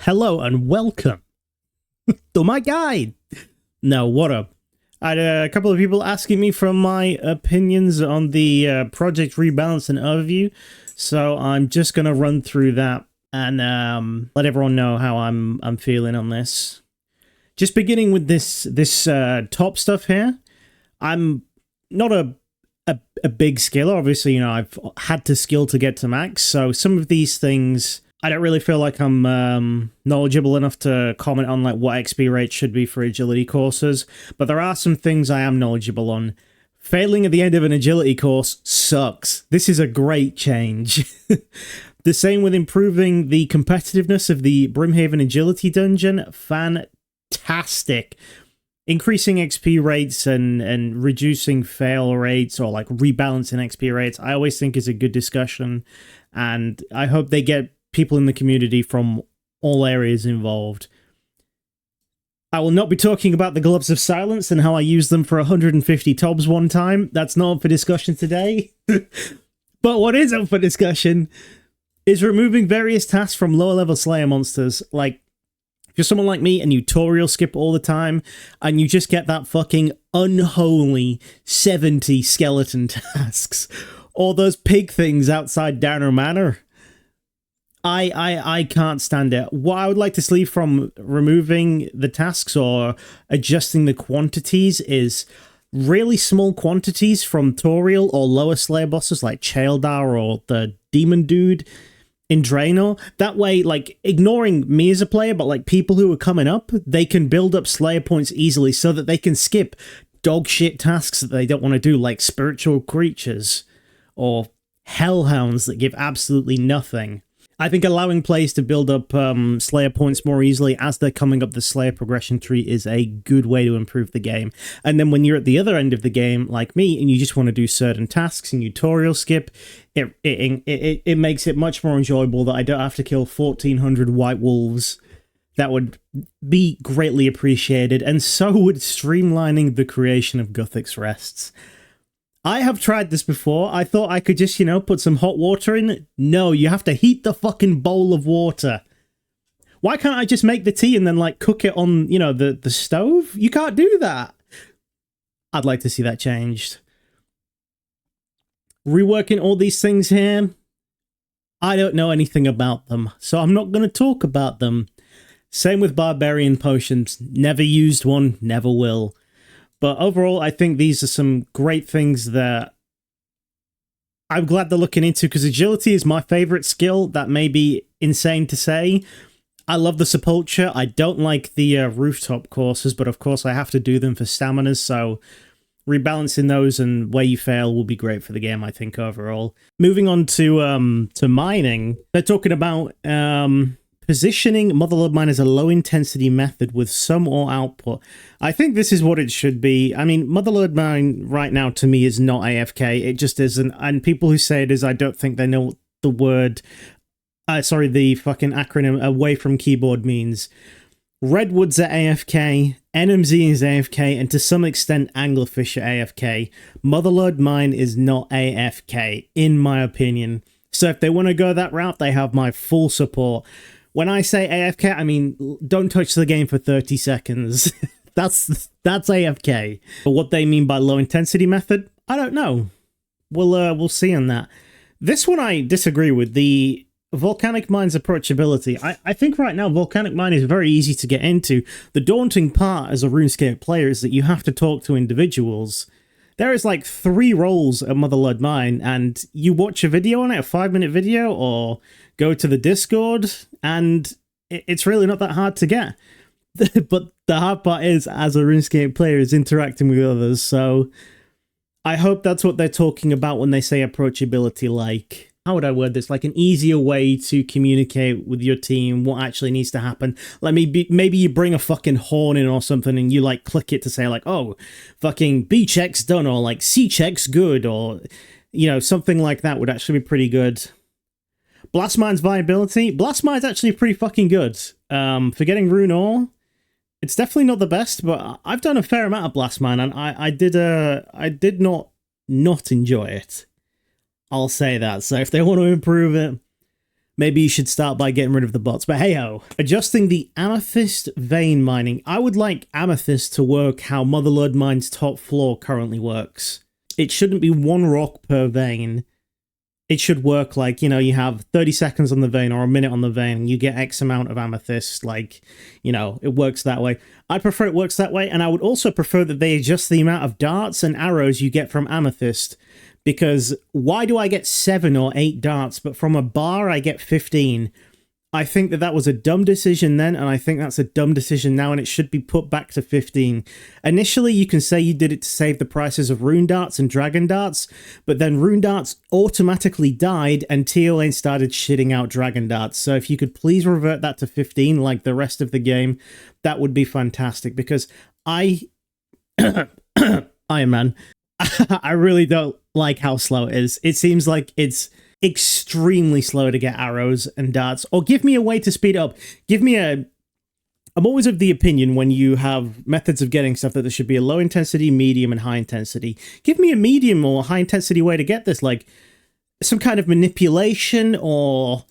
Hello and welcome to my guide. Now, what up? I had a couple of people asking me from my opinions on the project rebalance and overview, so I'm just gonna run through that and let everyone know how I'm feeling on this. Just beginning with this top stuff here. I'm not a big skiller. Obviously, you know, I've had to skill to get to max, so some of these things I don't really feel like I'm knowledgeable enough to comment on like what XP rate should be for agility courses, but there are some things I am knowledgeable on. Failing at the end of an agility course sucks. This is a great change. The same with improving the competitiveness of the Brimhaven agility dungeon. Fantastic. Increasing XP rates and reducing fail rates or like rebalancing XP rates, I always think is a good discussion, and I hope they get people in the community from all areas involved. I will not be talking about the Gloves of Silence and how I used them for 150 tobs one time. That's not up for discussion today. But what is up for discussion is removing various tasks from lower level Slayer monsters. Like, if you're someone like me and you tutorial skip all the time, and you just get that fucking unholy 70 skeleton tasks, or those pig things outside Downer Manor, I can't stand it. What I would like to see from removing the tasks or adjusting the quantities is really small quantities from tutorial or lower Slayer bosses like Chaeldar or the Demon Dude in Draenor. That way, like, ignoring me as a player, but like people who are coming up, they can build up Slayer points easily so that they can skip dog shit tasks that they don't want to do, like spiritual creatures or hellhounds that give absolutely nothing. I think allowing players to build up Slayer points more easily as they're coming up the Slayer progression tree is a good way to improve the game. And then when you're at the other end of the game, like me, and you just want to do certain tasks and tutorial skip, it makes it much more enjoyable that I don't have to kill 1,400 white wolves. That would be greatly appreciated, and so would streamlining the creation of Guthix rests. I have tried this before. I thought I could just, you know, put some hot water in. No, you have to heat the fucking bowl of water. Why can't I just make the tea and then, like, cook it on, you know, the stove? You can't do that. I'd like to see that changed. Reworking all these things here. I don't know anything about them, so I'm not going to talk about them. Same with barbarian potions. Never used one, never will. But overall, I think these are some great things that I'm glad they're looking into, because agility is my favorite skill. That may be insane to say. I love the Sepulture. I don't like the rooftop courses, but of course I have to do them for staminas, so rebalancing those and where you fail will be great for the game, I think, overall. Moving on to mining, they're talking about positioning Motherlode Mine as a low-intensity method with some ore output. I think this is what it should be. I mean, Motherlode Mine right now, to me, is not AFK. It just isn't. And people who say it is, I don't think they know the word... the fucking acronym away from keyboard means. Redwoods are AFK, NMZ is AFK, and to some extent, Anglerfish are AFK. Motherlode Mine is not AFK, in my opinion. So if they want to go that route, they have my full support. When I say AFK, I mean, don't touch the game for 30 seconds. That's AFK. But what they mean by low intensity method, I don't know. We'll see on that. This one I disagree with. The Volcanic Mine's approachability. I think right now Volcanic Mine is very easy to get into. The daunting part as a RuneScape player is that you have to talk to individuals. There is like 3 roles at Motherlode Mine, and you watch a video on it, a 5-minute video, or go to the Discord, and it's really not that hard to get. But the hard part is, as a RuneScape player, is interacting with others, so I hope that's what they're talking about when they say approachability. Like, how would I word this? Like an easier way to communicate with your team what actually needs to happen. Like maybe you bring a fucking horn in or something and you like click it to say like, oh, fucking B check's done, or like C check's good, or, you know, something like that would actually be pretty good. Blast Mine's viability. Blast Mine's actually pretty fucking good. For getting rune ore, it's definitely not the best, but I've done a fair amount of Blast Mine, and I did not enjoy it. I'll say that. So if they want to improve it, maybe you should start by getting rid of the bots. But hey-ho. Adjusting the amethyst vein mining. I would like amethyst to work how Motherlode Mine's top floor currently works. It shouldn't be 1 rock per vein. It should work like, you know, you have 30 seconds on the vein or a minute on the vein, and you get X amount of amethyst. Like, you know, it works that way. I prefer it works that way, and I would also prefer that they adjust the amount of darts and arrows you get from amethyst. Because why do I get 7 or 8 darts, but from a bar I get 15? I think that that was a dumb decision then, and I think that's a dumb decision now, and it should be put back to 15. Initially, you can say you did it to save the prices of rune darts and dragon darts, but then rune darts automatically died, and TOA started shitting out dragon darts. So if you could please revert that to 15 like the rest of the game, that would be fantastic, because Iron Man, I really don't like how slow it is. It seems like it's extremely slow to get arrows and darts. Or give me a way to speed up. Give me a... I'm always of the opinion when you have methods of getting stuff that there should be a low intensity, medium, and high intensity. Give me a medium or high intensity way to get this, like some kind of manipulation, or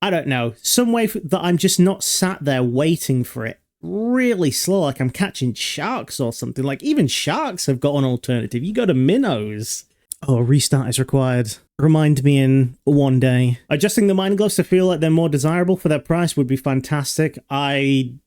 I don't know, some way that I'm just not sat there waiting for it really slow, like I'm catching sharks or something. Like even sharks have got an alternative. You go to minnows. Oh, a restart is required. Remind me in one day. Adjusting the mining gloves to feel like they're more desirable for their price would be fantastic. Would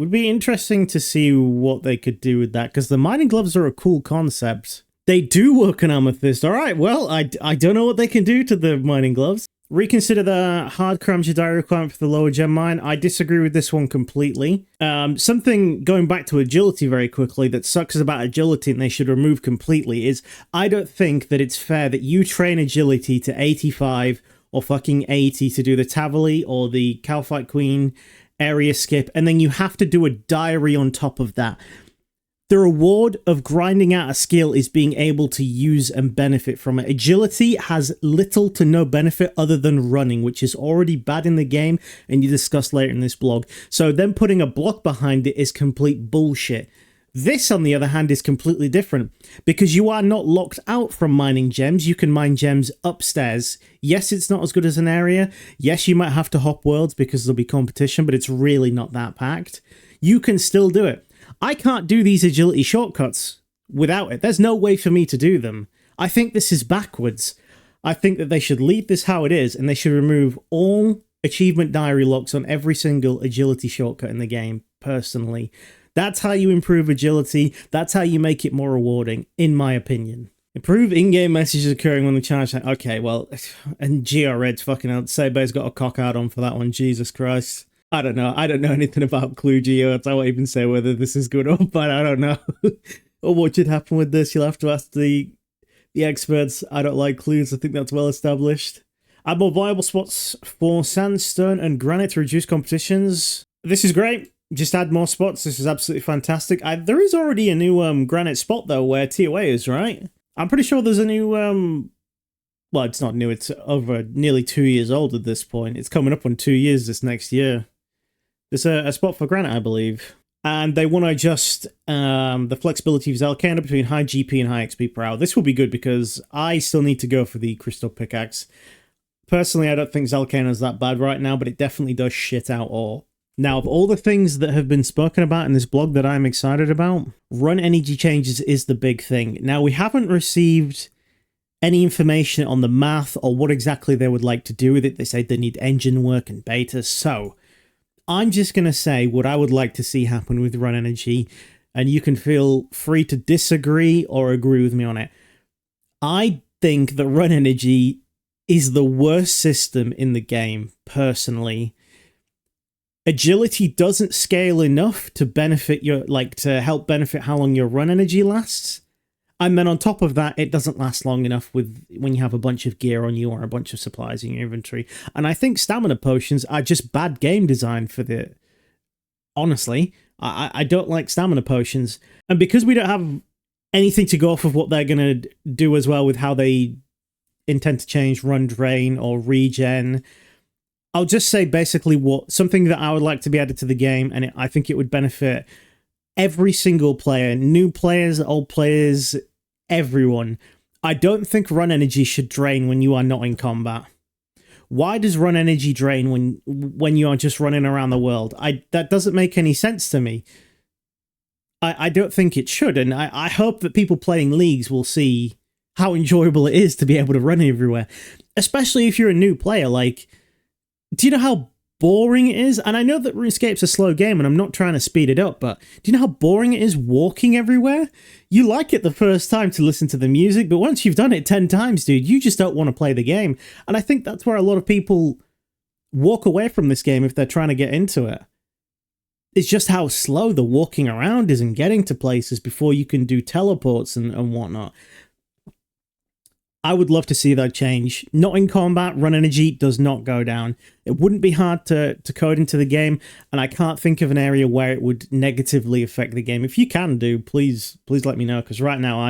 be interesting to see what they could do with that, because the mining gloves are a cool concept. They do work on amethyst. All right, well, I don't know what they can do to the mining gloves. Reconsider the hard diary requirement for the lower gem mine. I disagree with this one completely. Something, going back to agility very quickly, that sucks about agility and they should remove completely is, I don't think that it's fair that you train agility to 85 or fucking 80 to do the Tavali or the Calfight Queen area skip, and then you have to do a diary on top of that. The reward of grinding out a skill is being able to use and benefit from it. Agility has little to no benefit other than running, which is already bad in the game, and you discuss later in this blog. So then putting a block behind it is complete bullshit. This, on the other hand, is completely different, because you are not locked out from mining gems. You can mine gems upstairs. Yes, it's not as good as an area. Yes, you might have to hop worlds because there'll be competition, but it's really not that packed. You can still do it. I can't do these agility shortcuts without it. There's no way for me to do them. I think this is backwards. I think that they should leave this how it is, and they should remove all achievement diary locks on every single agility shortcut in the game, personally. That's how you improve agility. That's how you make it more rewarding, in my opinion. Improve in-game messages occurring when the charge... Okay, well, and GRED's fucking out. Sabe's got a cock out on for that one, Jesus Christ. I don't know anything about Clue Geo. I won't even say whether this is good or bad. I don't know. Or what should happen with this. You'll have to ask the experts. I don't like clues. I think that's well established. Add more viable spots for sandstone and granite to reduce competitions. This is great. Just add more spots. This is absolutely fantastic. There is already a new granite spot, though, where TOA is, right? I'm pretty sure there's a new... Well, it's not new. It's over nearly 2 years old at this point. It's coming up on 2 years this next year. There's a spot for granite, I believe. And they want to adjust the flexibility of Zalcana between high GP and high XP per hour. This will be good because I still need to go for the crystal pickaxe. Personally, I don't think Zalcana is that bad right now, but it definitely does shit out ore. Now, of all the things that have been spoken about in this blog that I'm excited about, run energy changes is the big thing. Now, we haven't received any information on the math or what exactly they would like to do with it. They say they need engine work and beta, so I'm just going to say what I would like to see happen with run energy, and you can feel free to disagree or agree with me on it. I think that run energy is the worst system in the game, personally. Agility doesn't scale enough to benefit to help benefit how long your run energy lasts. And then on top of that, it doesn't last long enough when you have a bunch of gear on you or a bunch of supplies in your inventory. And I think stamina potions are just bad game design for the... Honestly, I don't like stamina potions. And because we don't have anything to go off of what they're going to do as well with how they intend to change run drain or regen, I'll just say basically something that I would like to be added to the game, and I think it would benefit every single player, new players, old players, everyone. I don't think run energy should drain when you are not in combat. Why does run energy drain when you're just running around the world? That doesn't make any sense to me. I don't think it should, and I hope that people playing leagues will see how enjoyable it is to be able to run everywhere, especially if you're a new player. Like, do you know how boring it is? And I know that RuneScape's a slow game and I'm not trying to speed it up, but do you know how boring it is walking everywhere? You like it the first time to listen to the music, but once you've done it 10 times, dude, you just don't want to play the game. And I think that's where a lot of people walk away from this game if they're trying to get into it. It's just how slow the walking around is and getting to places before you can do teleports and whatnot. I would love to see that change. Not in combat, run energy does not go down. It wouldn't be hard to code into the game, and I can't think of an area where it would negatively affect the game. If you can do, please let me know, because right now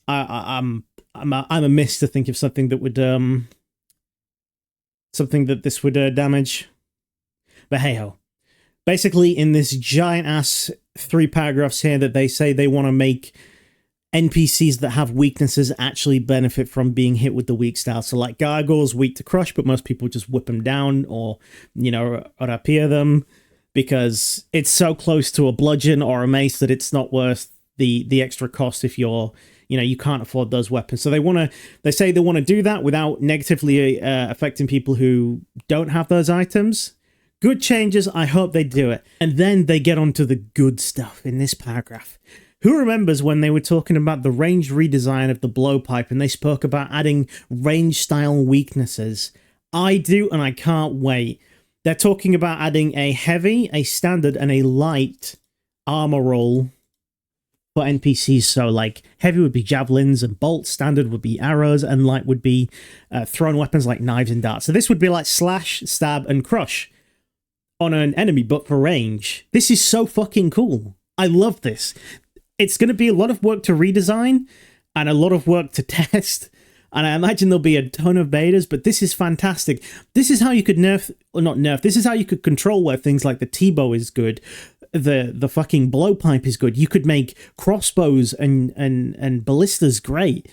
I'm amiss to think of something that would this would damage. But hey ho. Basically, in this giant ass 3 paragraphs here that they say they want to make NPCs that have weaknesses actually benefit from being hit with the weak style. So like Gargoyles, weak to crush, but most people just whip them down or, you know, or rapier them because it's so close to a bludgeon or a mace that it's not worth the extra cost if you're, you know, you can't afford those weapons. So they say they want to do that without negatively affecting people who don't have those items. Good changes. I hope they do it. And then they get onto the good stuff in this paragraph. Who remembers when they were talking about the range redesign of the blowpipe and they spoke about adding range style weaknesses? I do, and I can't wait. They're talking about adding a heavy, a standard, and a light armor roll for NPCs. So like heavy would be javelins and bolts, standard would be arrows, and light would be thrown weapons like knives and darts. So this would be like slash, stab, and crush on an enemy, but for range. This is so fucking cool. I love this. It's going to be a lot of work to redesign and a lot of work to test. And I imagine there'll be a ton of betas, but this is fantastic. This is how you could nerf, or not nerf, this is how you could control where things like the T-bow is good. The fucking blowpipe is good. You could make crossbows and ballistas great.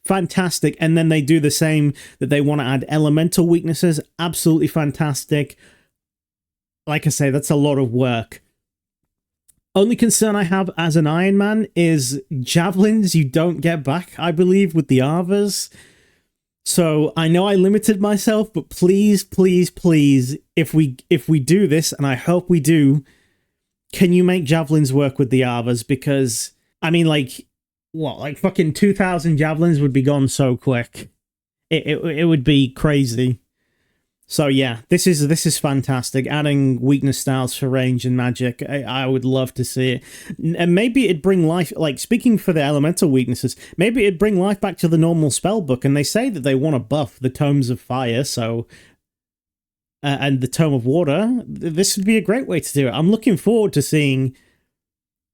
Fantastic. And then they do the same, that they want to add elemental weaknesses. Absolutely fantastic. Like I say, that's a lot of work. Only concern I have as an Iron Man is javelins you don't get back, I believe, with the Arvas. So I know I limited myself, but please, please, please, if we do this, and I hope we do, can you make javelins work with the Arvas? Because, I mean, like, what, like fucking 2,000 javelins would be gone so quick. It would be crazy. So yeah, this is fantastic. Adding weakness styles for range and magic, I would love to see it. And maybe it'd bring life, like speaking for the elemental weaknesses, maybe it'd bring life back to the normal spell book. And they say that they want to buff the Tomes of Fire, so and the Tome of Water. This would be a great way to do it. I'm looking forward to seeing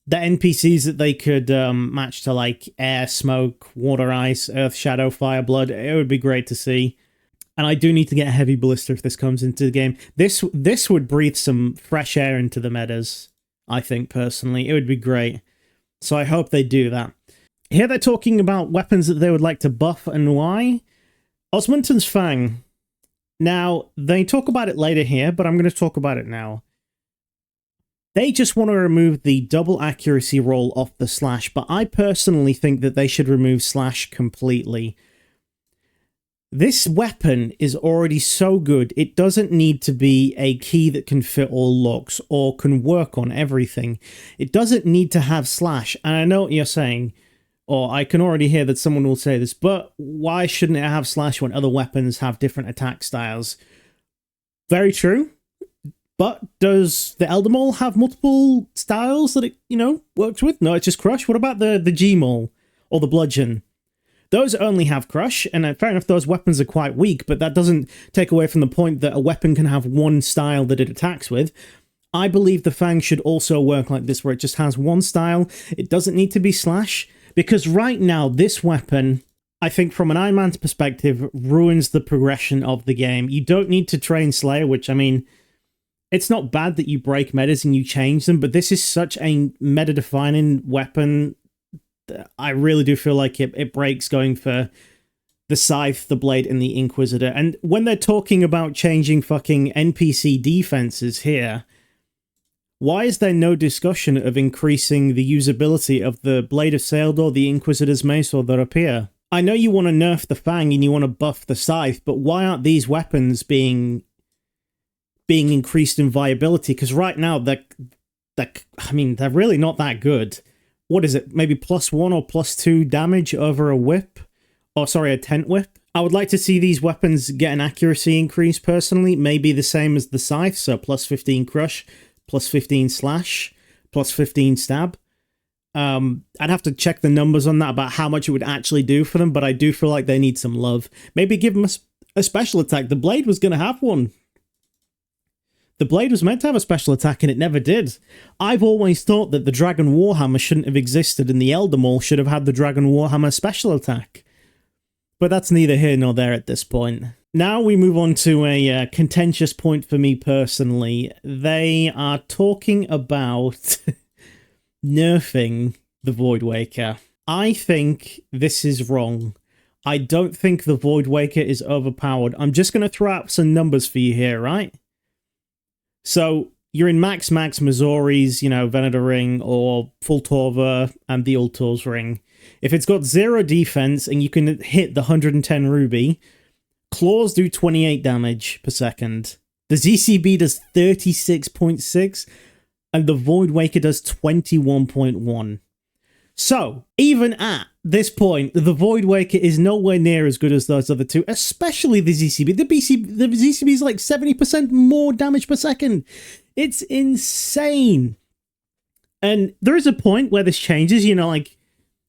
the NPCs that they could match to like air, smoke, water, ice, earth, shadow, fire, blood. It would be great to see. And I do need to get a heavy ballista if this comes into the game. This would breathe some fresh air into the metas, I think, personally. It would be great. So I hope they do that. Here they're talking about weapons that they would like to buff and why. Osmundton's Fang. Now, they talk about it later here, but I'm going to talk about it now. They just want to remove the double accuracy roll off the slash, but I personally think that they should remove slash completely. This weapon is already so good, it doesn't need to be a key that can fit all locks or can work on everything. It doesn't need to have slash, and I know what you're saying, or I can already hear that someone will say this, but why shouldn't it have slash when other weapons have different attack styles? Very true, but does the Elder Maul have multiple styles that it, you know, works with? No, it's just crush. What about the G-Maul or the bludgeon? Those only have crush, and fair enough, those weapons are quite weak, but that doesn't take away from the point that a weapon can have one style that it attacks with. I believe the Fang should also work like this, where it just has one style. It doesn't need to be slash, because right now, this weapon, I think from an Iron Man's perspective, ruins the progression of the game. You don't need to train Slayer, which, I mean, it's not bad that you break metas and you change them, but this is such a meta-defining weapon. I really do feel like it breaks going for the Scythe, the Blade, and the Inquisitor. And when they're talking about changing fucking NPC defenses here, why is there no discussion of increasing the usability of the Blade of Saeldor, the Inquisitor's Mace, or the Rapier? I know you want to nerf the Fang and you want to buff the Scythe, but why aren't these weapons being increased in viability? Because right now, I mean, they're really not that good. What is it? Maybe +1 or +2 damage over a whip? Oh, sorry, a tent whip. I would like to see these weapons get an accuracy increase, personally. Maybe the same as the Scythe, so +15 crush, +15 slash, +15 stab. I'd have to check the numbers on that about how much it would actually do for them, but I do feel like they need some love. Maybe give them a special attack. The Blade was going to have one. The Blade was meant to have a special attack, and it never did. I've always thought that the Dragon Warhammer shouldn't have existed, and the Elder Maul should have had the Dragon Warhammer special attack. But that's neither here nor there at this point. Now we move on to a contentious point for me personally. They are talking about nerfing the Voidwaker. I think this is wrong. I don't think the Voidwaker is overpowered. I'm just going to throw out some numbers for you here, right? So you're in Max Missouri's, Venator Ring, or Full Torva and the Ultor's Ring. If it's got 0 defense and you can hit the 110 ruby, claws do 28 damage per second. The ZCB does 36.6 and the Voidwaker does 21.1. So, even at this point, the Voidwaker is nowhere near as good as those other two, especially the ZCB. The ZCB is like 70% more damage per second. It's insane. And there is a point where this changes,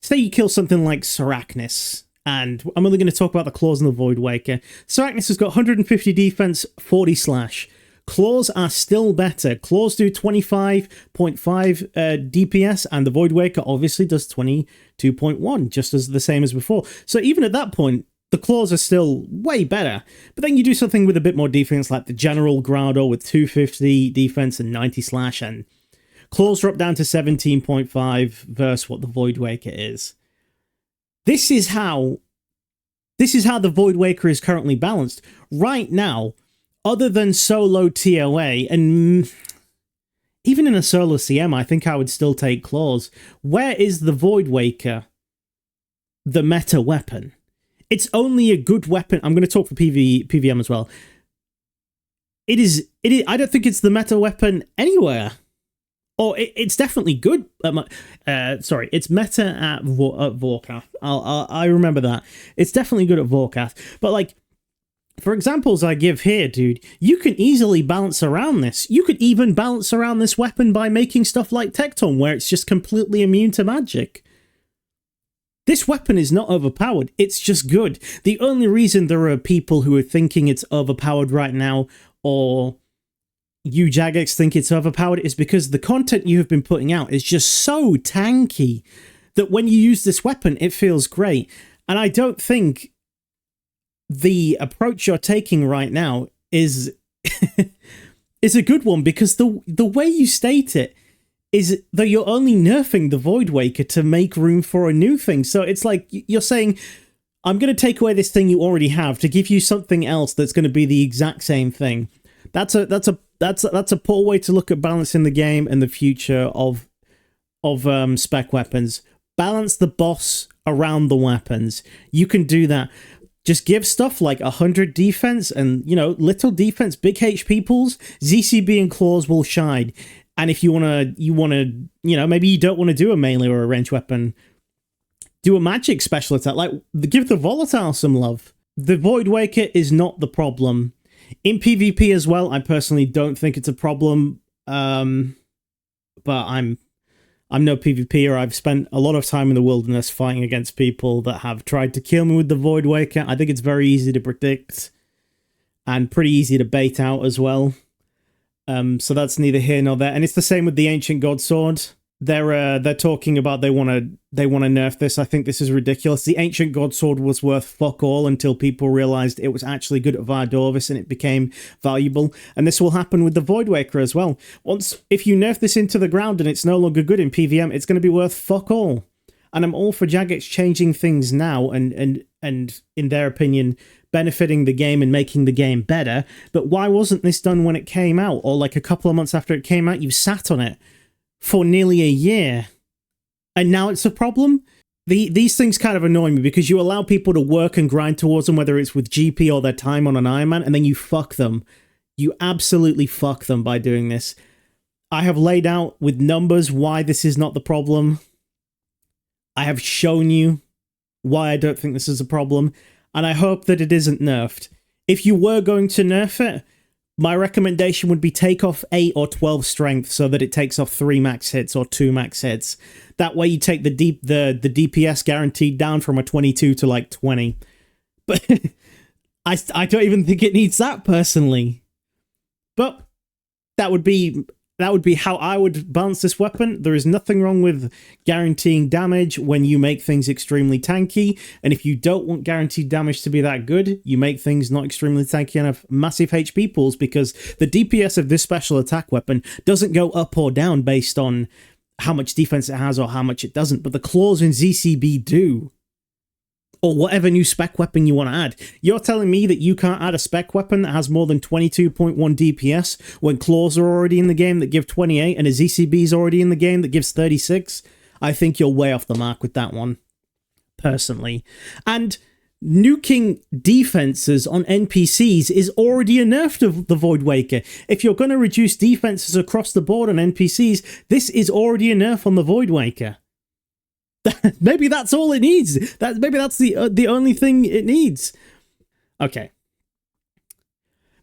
say you kill something like Sarachnis, and I'm only going to talk about the claws and the Voidwaker. Sarachnis has got 150 defense, 40 slash. Claws are still better. Claws do 25.5 DPS, and the Voidwaker obviously does 22.1, just as the same as before. So even at that point, the claws are still way better. But then you do something with a bit more defense, like the General Grado with 250 defense and 90 slash, and claws drop down to 17.5 versus what the Voidwaker is. This is how the Voidwaker is currently balanced. Right now, other than solo TOA, and even in a solo CM, I think I would still take claws. Where is the Voidwaker the meta weapon? It's only a good weapon. I'm going to talk for PVM as well. It is. I don't think it's the meta weapon anywhere. Or it's definitely good. Sorry, it's meta at Vorkath. I remember that. It's definitely good at Vorkath. But for examples I give here, dude, you can easily balance around this. You could even balance around this weapon by making stuff like Tecton, where it's just completely immune to magic. This weapon is not overpowered. It's just good. The only reason there are people who are thinking it's overpowered right now, or you Jagex think it's overpowered, is because the content you have been putting out is just so tanky that when you use this weapon, it feels great. And I don't think the approach you're taking right now is a good one, because the way you state it is that you're only nerfing the Voidwaker to make room for a new thing. So it's like you're saying, I'm going to take away this thing you already have to give you something else that's going to be the exact same thing. That's a poor way to look at balancing the game and the future of spec weapons. Balance the boss around the weapons. You can do that. Just give stuff like 100 defense and, little defense, big HP pools. ZCB and claws will shine. And if you wanna, maybe you don't want to do a melee or a ranged weapon, do a magic special attack. Give the volatile some love. The Voidwaker is not the problem. In PvP as well, I personally don't think it's a problem. But I'm no PvPer. I've spent a lot of time in the wilderness fighting against people that have tried to kill me with the Voidwaker. I think it's very easy to predict and pretty easy to bait out as well. So that's neither here nor there. And it's the same with the Ancient God Sword. They're talking about they want to nerf this. I think this is ridiculous. The Ancient God Sword was worth fuck all until people realized it was actually good at Vardorvis and it became valuable. And this will happen with the Voidwaker as well. If you nerf this into the ground and it's no longer good in PVM, it's going to be worth fuck all. And I'm all for Jagex changing things now and and in their opinion, benefiting the game and making the game better. But why wasn't this done when it came out, or like a couple of months after it came out? You sat on it for nearly a year, and now it's a problem. These things kind of annoy me because you allow people to work and grind towards them, whether it's with GP or their time on an Iron Man, and then you fuck them. You absolutely fuck them by doing this. I have laid out with numbers why this is not the problem. I have shown you why I don't think this is a problem, and I hope that it isn't nerfed. If you were going to nerf it, my recommendation would be take off 8 or 12 strength so that it takes off 3 max hits or 2 max hits. That way you take the DPS guaranteed down from a 22 to like 20. But I don't even think it needs that personally. But that would be how I would balance this weapon. There is nothing wrong with guaranteeing damage when you make things extremely tanky, and if you don't want guaranteed damage to be that good, you make things not extremely tanky and have massive HP pools, because the DPS of this special attack weapon doesn't go up or down based on how much defense it has or how much it doesn't, but the claws in ZCB do. Or whatever new spec weapon you want to add. You're telling me that you can't add a spec weapon that has more than 22.1 DPS when claws are already in the game that give 28 and a ZCB is already in the game that gives 36? I think you're way off the mark with that one, personally. And nuking defenses on NPCs is already a nerf to the Voidwaker. If you're going to reduce defenses across the board on NPCs, this is already a nerf on the Voidwaker. Maybe that's all it needs. Maybe that's the only thing it needs. Okay.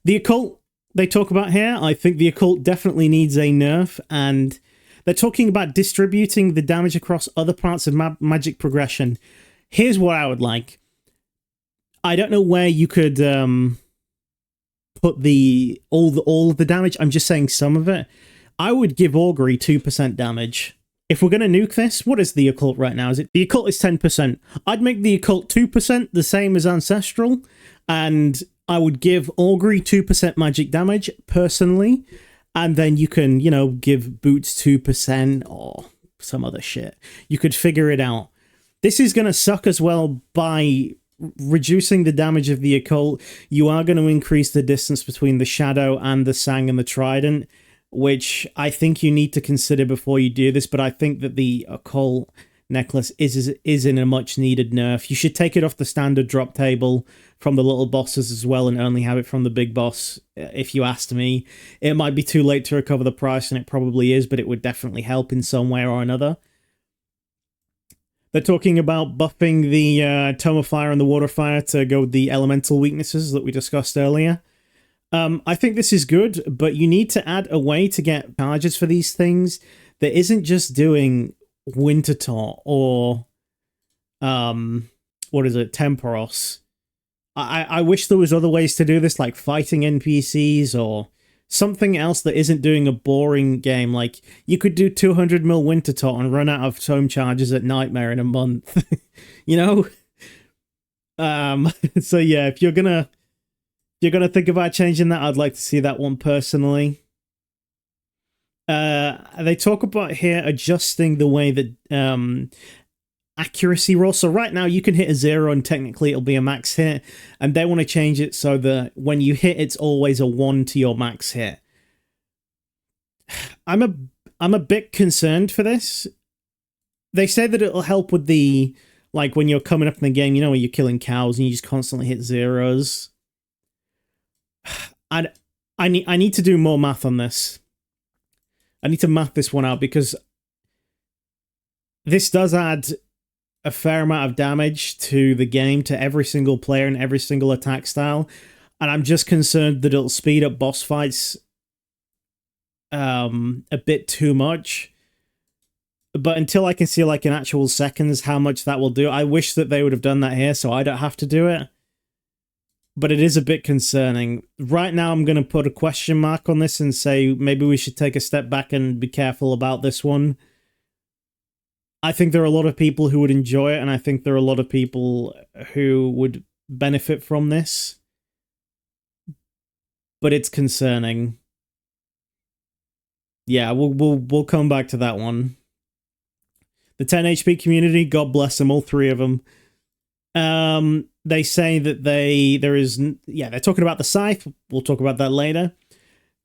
The Occult they talk about here, I think the Occult definitely needs a nerf, and they're talking about distributing the damage across other parts of magic progression. Here's what I would like. I don't know where you could put all of the damage. I'm just saying some of it. I would give Augury 2% damage. If we're going to nuke this, what is the Occult right now? The Occult is 10%. I'd make the Occult 2%, the same as Ancestral, and I would give Augury 2% magic damage, personally, and then you can, give Boots 2% or some other shit. You could figure it out. This is going to suck as well by reducing the damage of the Occult. You are going to increase the distance between the Shadow and the Sang and the Trident, which I think you need to consider before you do this, but I think that the Occult Necklace is in a much needed nerf. You should take it off the standard drop table from the little bosses as well and only have it from the big boss, if you asked me. It might be too late to recover the price, and it probably is, but it would definitely help in some way or another. They're talking about buffing the Tome of Fire and the Water Fire to go with the elemental weaknesses that we discussed earlier. I think this is good, but you need to add a way to get charges for these things that isn't just doing Winter Taunt or, Temporos. I wish there was other ways to do this, like fighting NPCs or something else that isn't doing a boring game. Like, you could do 200 mil Winter Taunt and run out of tome charges at Nightmare in a month. So yeah, if you're gonna think about changing that, I'd like to see that one personally. They talk about here adjusting the way that accuracy rolls. So right now you can hit a 0 and technically it'll be a max hit, and they want to change it so that when you hit, it's always a 1 to your max hit. I'm a bit concerned for this. They say that it'll help with the, like, when you're coming up in the game, where you're killing cows and you just constantly hit zeros. I need to do more math on this. I need to math this one out, because this does add a fair amount of damage to the game, to every single player and every single attack style, and I'm just concerned that it'll speed up boss fights a bit too much. But until I can see, like, in actual seconds how much that will do, I wish that they would have done that here so I don't have to do it. But it is a bit concerning. Right now, I'm going to put a question mark on this and say maybe we should take a step back and be careful about this one. I think there are a lot of people who would enjoy it, and I think there are a lot of people who would benefit from this. But it's concerning. Yeah, we'll come back to that one. The 10 HP community, God bless them, all three of them. They say that they're talking about the Scythe. We'll talk about that later.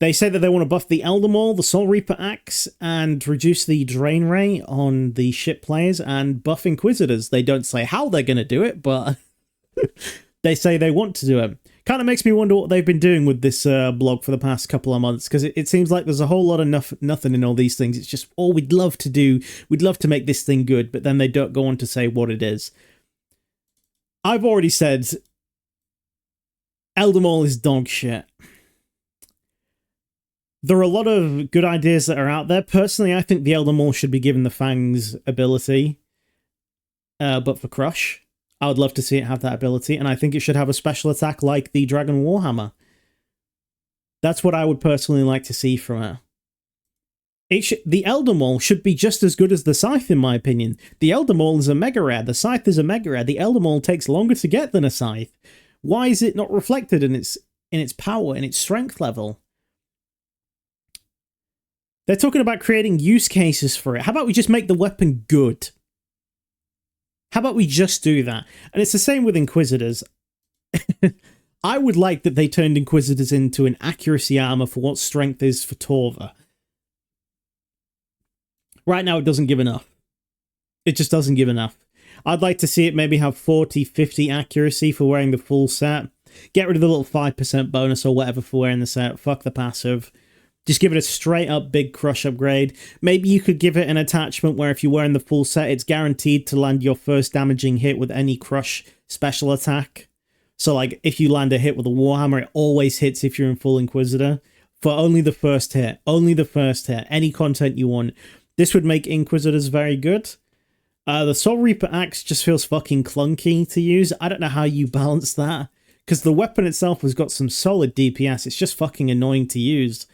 They say that they want to buff the Elder Maul, the Soul Reaper Axe, and reduce the Drain Ray on the ship players, and buff Inquisitors. They don't say how they're going to do it, but they say they want to do it. Kind of makes me wonder what they've been doing with this blog for the past couple of months, because it seems like there's a whole lot of nothing in all these things. It's just, oh, we'd love to do, we'd love to make this thing good, but then they don't go on to say what it is. I've already said Elder Maul is dog shit. There are a lot of good ideas that are out there. Personally, I think the Elder Maul should be given the Fang's ability, but for Crush. I would love to see it have that ability, and I think it should have a special attack like the Dragon Warhammer. That's what I would personally like to see from it. The Elder Maul should be just as good as the Scythe, in my opinion. The Elder Maul is a mega rare. The Scythe is a mega rare. The Elder Maul takes longer to get than a Scythe. Why is it not reflected in its power, in its strength level? They're talking about creating use cases for it. How about we just make the weapon good? How about we just do that? And it's the same with Inquisitors. I would like that they turned Inquisitors into an accuracy armor for what strength is for Torva. Right now, it doesn't give enough. It just doesn't give enough. I'd like to see it maybe have 40, 50 accuracy for wearing the full set. Get rid of the little 5% bonus or whatever for wearing the set. Fuck the passive. Just give it a straight up big crush upgrade. Maybe you could give it an attachment where if you're wearing the full set, it's guaranteed to land your first damaging hit with any crush special attack. So like if you land a hit with a Warhammer, it always hits if you're in full Inquisitor. For only the first hit. Only the first hit. Any content you want. This would make Inquisitors very good. The Soul Reaper Axe just feels fucking clunky to use. I don't know how you balance that. Because the weapon itself has got some solid DPS. It's just fucking annoying to use.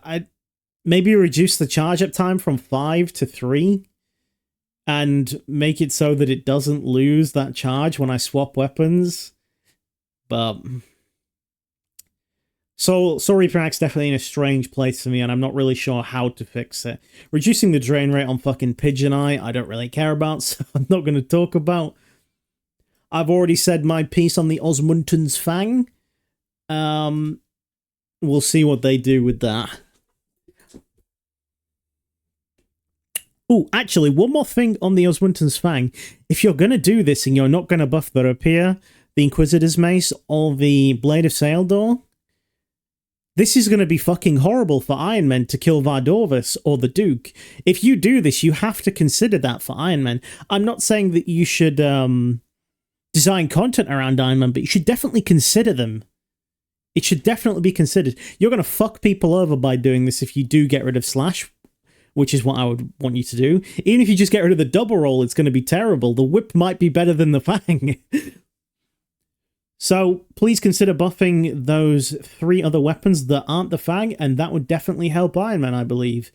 I'd maybe reduce the charge up time from 5 to 3 and make it so that it doesn't lose that charge when I swap weapons. But Soul Reaper Axe definitely in a strange place for me, and I'm not really sure how to fix it. Reducing the drain rate on fucking Pigeon Eye, I don't really care about, so I'm not going to talk about. I've already said my piece on the Osmunton's Fang. We'll see what they do with that. Oh, actually, one more thing on the Osmunton's Fang. If you're going to do this and you're not going to buff the Rapier, the Inquisitor's Mace, or the Blade of Saildor, this is going to be fucking horrible for Iron Men to kill Vardorvis or the Duke. If you do this, you have to consider that for Iron Men. I'm not saying that you should design content around Iron Man, but you should definitely consider them. It should definitely be considered. You're going to fuck people over by doing this if you do get rid of Slash, which is what I would want you to do. Even if you just get rid of the double roll, it's going to be terrible. The whip might be better than the Fang. So please consider buffing those 3 other weapons that aren't the Fang, and that would definitely help Iron Man, I believe.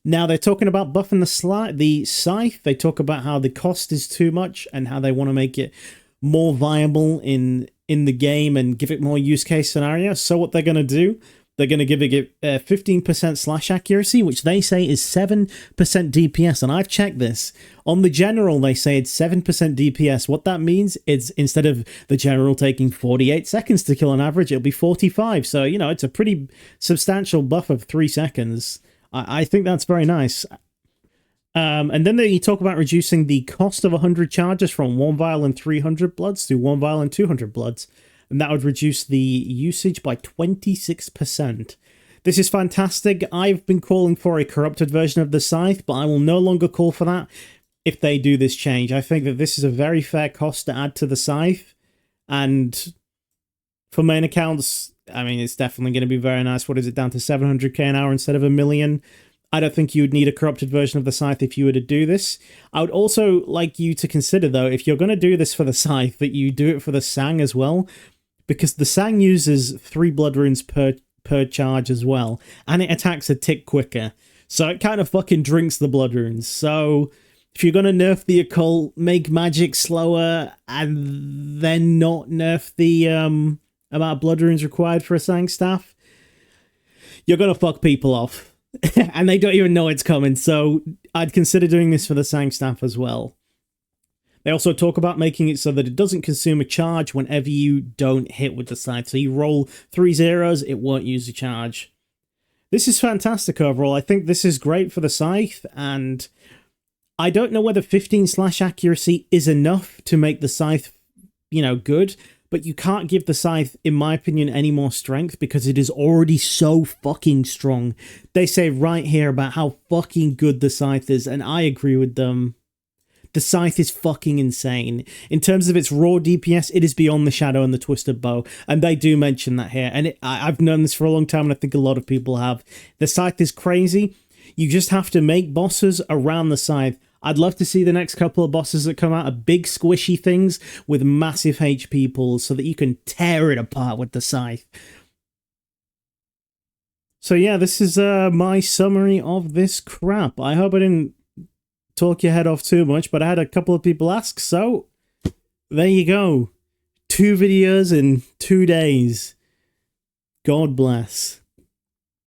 Now, they're talking about buffing the Scythe. They talk about how the cost is too much and how they want to make it more viable in the game and give it more use case scenario. So what they're going to do, they're going to give it 15% slash accuracy, which they say is 7% DPS. And I've checked this. On the general, they say it's 7% DPS. What that means is instead of the general taking 48 seconds to kill on average, it'll be 45. So, you know, it's a pretty substantial buff of 3 seconds. I think that's very nice. And then they talk about reducing the cost of 100 charges from 1 vial and 300 bloods to 1 vial and 200 bloods. And that would reduce the usage by 26%. This is fantastic. I've been calling for a corrupted version of the Scythe, but I will no longer call for that if they do this change. I think that this is a very fair cost to add to the Scythe. And for main accounts, I mean, it's definitely going to be very nice. What is it, down to 700k an hour instead of 1 million? I don't think you would need a corrupted version of the Scythe if you were to do this. I would also like you to consider, though, if you're going to do this for the Scythe, that you do it for the Sang as well, because the Sang uses 3 blood runes per charge as well, and it attacks a tick quicker. So it kind of fucking drinks the blood runes. So if you're going to nerf the occult, make magic slower, and then not nerf the amount of blood runes required for a Sang staff, you're going to fuck people off. And they don't even know it's coming, so I'd consider doing this for the Sang staff as well. They also talk about making it so that it doesn't consume a charge whenever you don't hit with the scythe. So you roll 3 zeros, it won't use a charge. This is fantastic overall. I think this is great for the scythe, and I don't know whether 15/ accuracy is enough to make the scythe, you know, good, but you can't give the scythe, in my opinion, any more strength because it is already so fucking strong. They say right here about how fucking good the scythe is, and I agree with them. The scythe is fucking insane. In terms of its raw DPS, it is beyond the shadow and the twisted bow, and they do mention that here. And I've known this for a long time, and I think a lot of people have. The scythe is crazy. You just have to make bosses around the scythe. I'd love to see the next couple of bosses that come out are big squishy things with massive HP pools so that you can tear it apart with the scythe. So yeah, this is my summary of this crap. I hope I didn't talk your head off too much, but I had a couple of people ask, so there you go. 2 videos in 2 days. God bless.